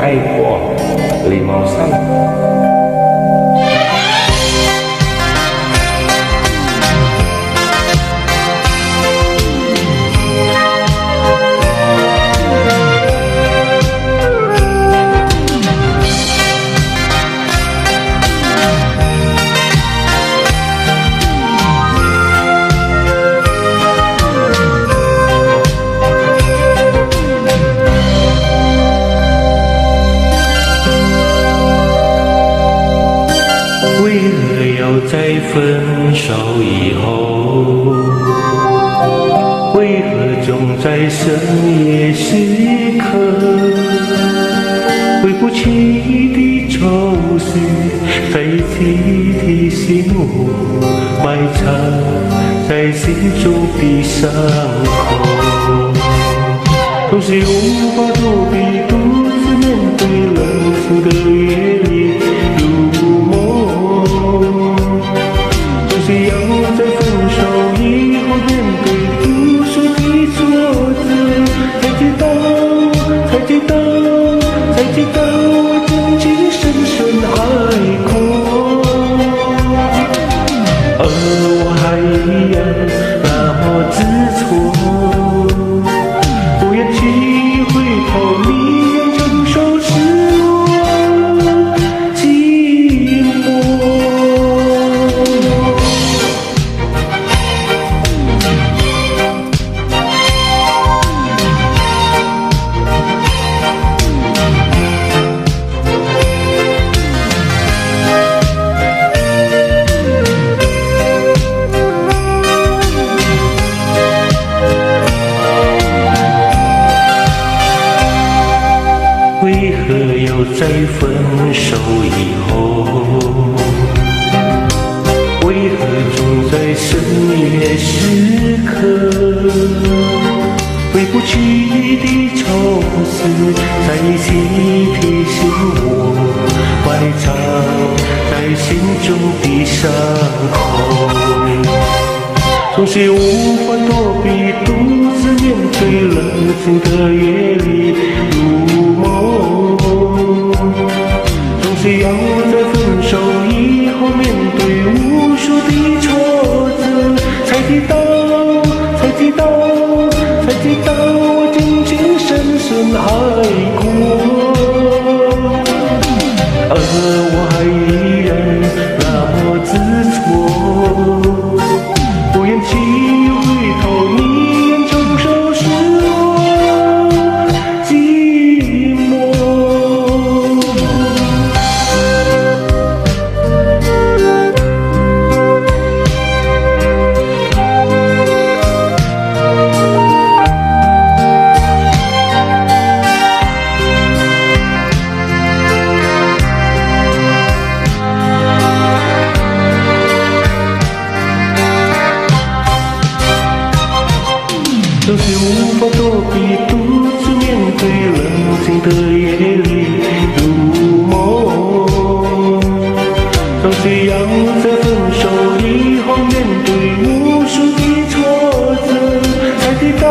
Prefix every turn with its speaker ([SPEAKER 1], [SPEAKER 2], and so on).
[SPEAKER 1] 爱过，礼貌上。
[SPEAKER 2] 为何要在分手以后？为何总在深夜时刻？回不去的愁绪，再一次提醒我，埋藏在心中的伤口。总是无法躲避，独自面对冷清的夜里。才知道我曾经深深爱过，而我还一样那么执着，不愿去回头，你愿承受失落寂寞。为何要在分手以后？为何总在深夜时刻？回不去的愁绪，再一次提醒我，埋藏在心中的伤口。总是无法躲避，独自面对冷清的夜里如梦。总是要在分手以后，面对无数的挫折，才知道我真正深深爱过，而我还依然那么执着，不愿去回头，你愿承受失落寂寞。总是无法躲避，独自面对冷清的夜里如梦。总是要在分手以后，面对无数的挫折，才知道